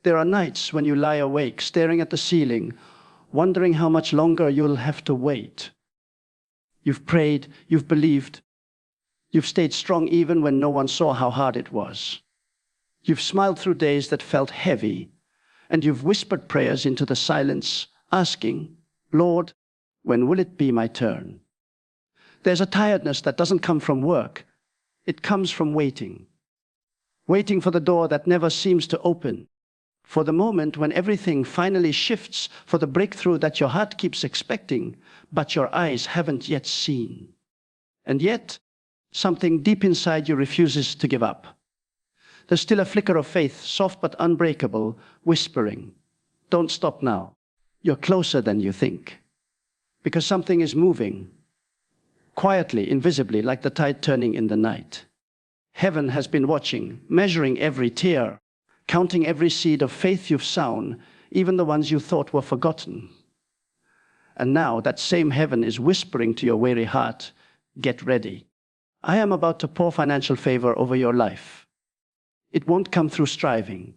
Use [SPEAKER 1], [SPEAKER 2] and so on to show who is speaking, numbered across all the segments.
[SPEAKER 1] There are nights when you lie awake, staring at the ceiling, wondering how much longer you'll have to wait. You've prayed, you've believed, you've stayed strong even when no one saw how hard it was. You've smiled through days that felt heavy, and you've whispered prayers into the silence, asking, Lord, when will it be my turn? There's a tiredness that doesn't come from work. It comes from waiting. Waiting for the door that never seems to open. For the moment when everything finally shifts, for the breakthrough that your heart keeps expecting, but your eyes haven't yet seen. And yet, something deep inside you refuses to give up. There's still a flicker of faith, soft but unbreakable, whispering, don't stop now. You're closer than you think. Because something is moving, quietly, invisibly, like the tide turning in the night. Heaven has been watching, measuring every tear, counting every seed of faith you've sown, even the ones you thought were forgotten. And now that same heaven is whispering to your weary heart, get ready. I am about to pour financial favor over your life. It won't come through striving.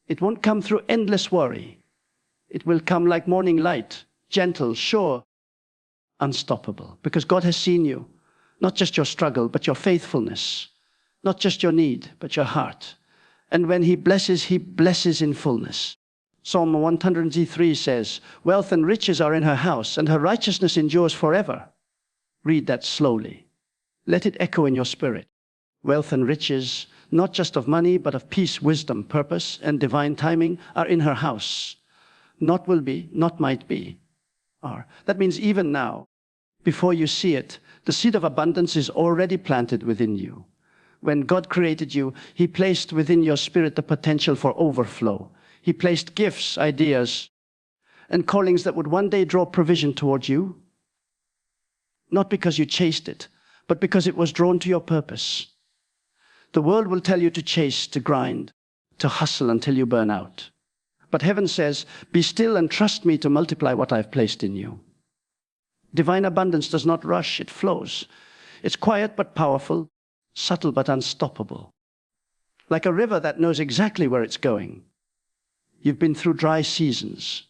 [SPEAKER 1] It won't come through endless worry. It will come like morning light, gentle, sure, unstoppable. Because God has seen you, not just your struggle, but your faithfulness, not just your need, but your heart. And when He blesses in fullness. Psalm 103 says, wealth and riches are in her house, and her righteousness endures forever. Read that slowly. Let it echo in your spirit. Wealth and riches, not just of money, but of peace, wisdom, purpose, and divine timing, are in her house. Not will be, not might be, are. That means even now, before you see it, the seed of abundance is already planted within you. When God created you, He placed within your spirit the potential for overflow. He placed gifts, ideas, and callings that would one day draw provision toward you. Not because you chased it, but because it was drawn to your purpose. The world will tell you to chase, to grind, to hustle until you burn out. But heaven says, be still and trust me to multiply what I've placed in you. Divine abundance does not rush, it flows. It's quiet but powerful, subtle but unstoppable. Like a river that knows exactly where it's going. You've been through dry seasons,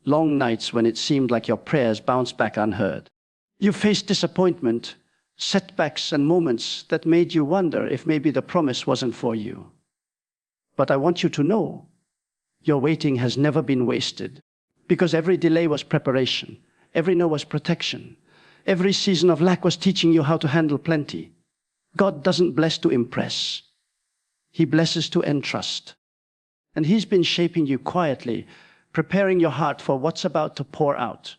[SPEAKER 1] long nights when it seemed like your prayers bounced back unheard. You've faced disappointment, setbacks and moments that made you wonder if maybe the promise wasn't for you. But I want you to know, your waiting has never been wasted, because every delay was preparation, every no was protection, every season of lack was teaching you how to handle plenty. God doesn't bless to impress. He blesses to entrust. And He's been shaping you quietly, preparing your heart for what's about to pour out.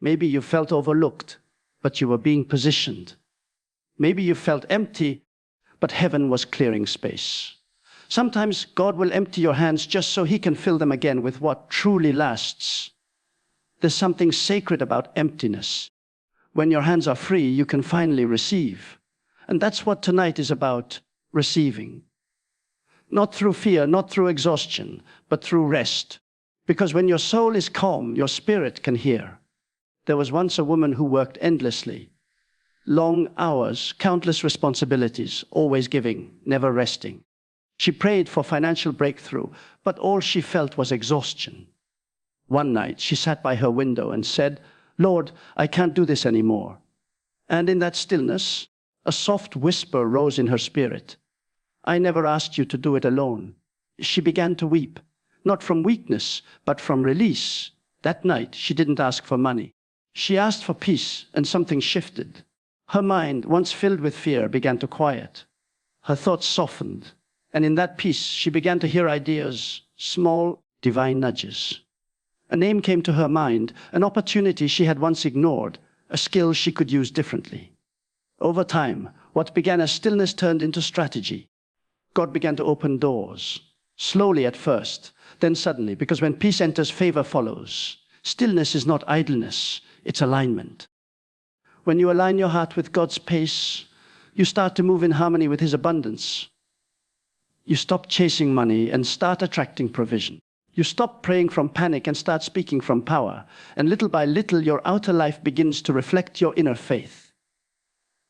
[SPEAKER 1] Maybe you felt overlooked, but you were being positioned. Maybe you felt empty, but heaven was clearing space. Sometimes God will empty your hands just so He can fill them again with what truly lasts. There's something sacred about emptiness. When your hands are free, you can finally receive. And that's what tonight is about, receiving. Not through fear, not through exhaustion, but through rest. Because when your soul is calm, your spirit can hear. There was once a woman who worked endlessly. Long hours, countless responsibilities, always giving, never resting. She prayed for financial breakthrough, but all she felt was exhaustion. One night, she sat by her window and said, Lord, I can't do this anymore. And in that stillness, a soft whisper rose in her spirit. I never asked you to do it alone. She began to weep, not from weakness, but from release. That night, she didn't ask for money. She asked for peace, and something shifted. Her mind, once filled with fear, began to quiet. Her thoughts softened, and in that peace, she began to hear ideas, small, divine nudges. A name came to her mind, an opportunity she had once ignored, a skill she could use differently. Over time, what began as stillness turned into strategy. God began to open doors, slowly at first, then suddenly, because when peace enters, favor follows. Stillness is not idleness, it's alignment. When you align your heart with God's pace, you start to move in harmony with His abundance. You stop chasing money and start attracting provision. You stop praying from panic and start speaking from power. And little by little, your outer life begins to reflect your inner faith.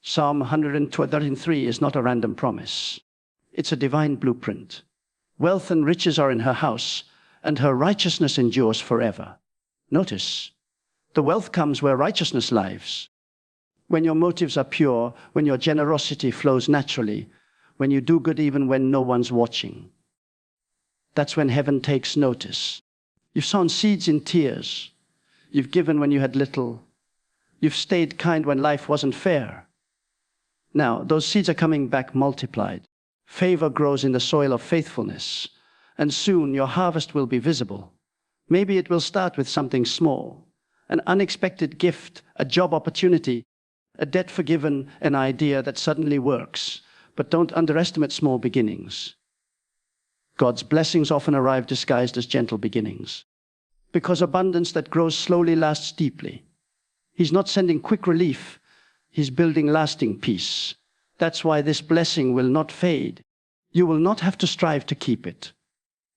[SPEAKER 1] Psalm 133 is not a random promise. It's a divine blueprint. Wealth and riches are in her house, and her righteousness endures forever. Notice, the wealth comes where righteousness lives. When your motives are pure, when your generosity flows naturally, when you do good even when no one's watching. That's when heaven takes notice. You've sown seeds in tears. You've given when you had little. You've stayed kind when life wasn't fair. Now, those seeds are coming back multiplied. Favor grows in the soil of faithfulness, and soon your harvest will be visible. Maybe it will start with something small, an unexpected gift, a job opportunity, a debt forgiven, an idea that suddenly works. But don't underestimate small beginnings. God's blessings often arrive disguised as gentle beginnings, because abundance that grows slowly lasts deeply. He's not sending quick relief, he's building lasting peace. That's why this blessing will not fade. You will not have to strive to keep it.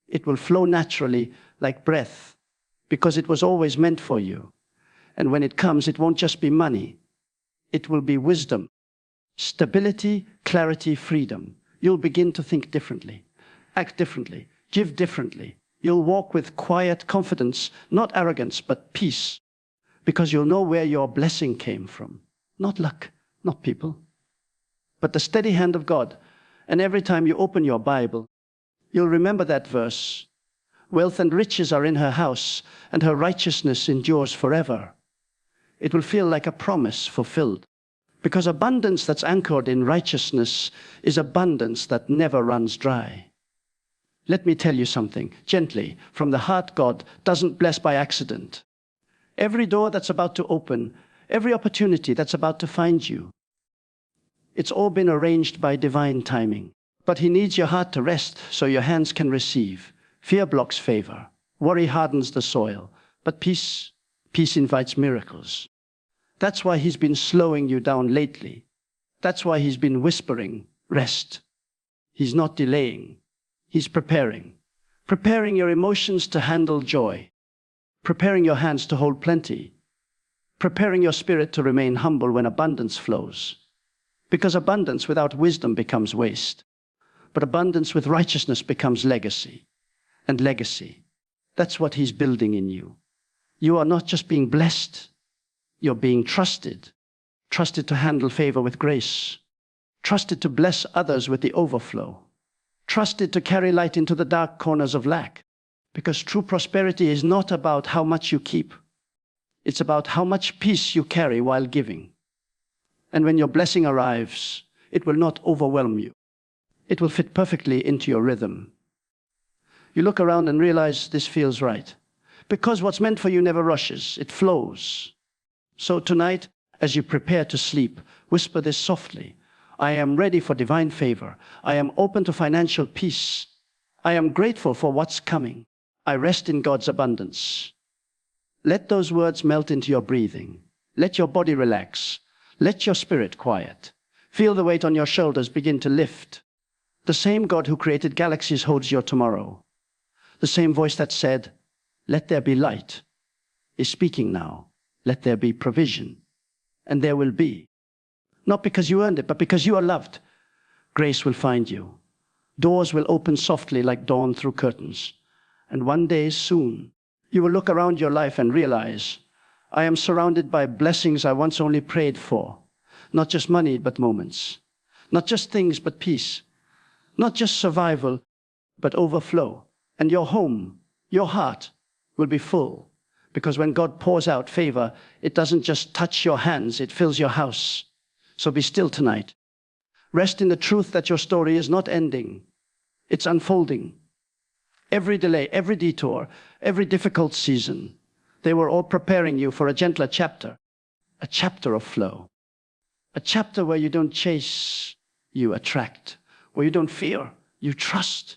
[SPEAKER 1] It will flow naturally like breath, because it was always meant for you. And when it comes, it won't just be money. It will be wisdom, stability, clarity, freedom. You'll begin to think differently, act differently, give differently. You'll walk with quiet confidence, not arrogance, but peace, because you'll know where your blessing came from. Not luck, not people, but the steady hand of God. And every time you open your Bible, you'll remember that verse. Wealth and riches are in her house, and her righteousness endures forever. It will feel like a promise fulfilled, because abundance that's anchored in righteousness is abundance that never runs dry. Let me tell you something, gently, from the heart. God doesn't bless by accident. Every door that's about to open, every opportunity that's about to find you, it's all been arranged by divine timing. But he needs your heart to rest so your hands can receive. Fear blocks favor. Worry hardens the soil. But peace invites miracles. That's why he's been slowing you down lately. That's why he's been whispering, rest. He's not delaying. He's preparing. Preparing your emotions to handle joy. Preparing your hands to hold plenty. Preparing your spirit to remain humble when abundance flows. Because abundance without wisdom becomes waste. But abundance with righteousness becomes legacy. And legacy, that's what he's building in you. You are not just being blessed, you're being trusted. Trusted to handle favor with grace. Trusted to bless others with the overflow. Trusted to carry light into the dark corners of lack. Because true prosperity is not about how much you keep. It's about how much peace you carry while giving. And when your blessing arrives, it will not overwhelm you. It will fit perfectly into your rhythm. You look around and realize this feels right. Because what's meant for you never rushes, it flows. So tonight, as you prepare to sleep, whisper this softly. I am ready for divine favor. I am open to financial peace. I am grateful for what's coming. I rest in God's abundance. Let those words melt into your breathing. Let your body relax. Let your spirit quiet. Feel the weight on your shoulders begin to lift. The same God who created galaxies holds your tomorrow. The same voice that said, let there be light, is speaking now. Let there be provision. And there will be. Not because you earned it, but because you are loved. Grace will find you. Doors will open softly like dawn through curtains. And one day soon, you will look around your life and realize, I am surrounded by blessings I once only prayed for. Not just money, but moments. Not just things, but peace. Not just survival, but overflow. And your home, your heart, will be full. Because when God pours out favor, it doesn't just touch your hands, it fills your house. So be still tonight. Rest in the truth that your story is not ending. It's unfolding. Every delay, every detour, every difficult season, they were all preparing you for a gentler chapter. A chapter of flow. A chapter where you don't chase, you attract. Where you don't fear, you trust.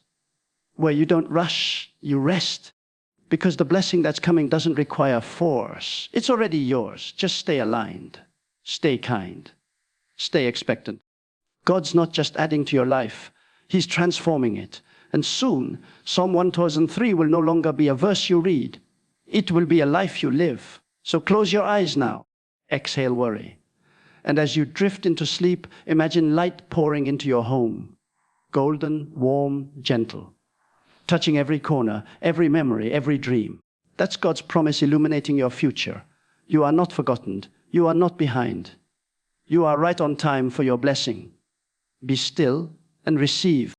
[SPEAKER 1] Where you don't rush, you rest. Because the blessing that's coming doesn't require force. It's already yours. Just stay aligned. Stay kind. Stay expectant. God's not just adding to your life. He's transforming it. And soon, Psalm 1003 will no longer be a verse you read. It will be a life you live. So close your eyes now. Exhale worry. And as you drift into sleep, imagine light pouring into your home. Golden, warm, gentle. touching every corner, every memory, every dream. That's God's promise illuminating your future. You are not forgotten. You are not behind. You are right on time for your blessing. Be still and receive.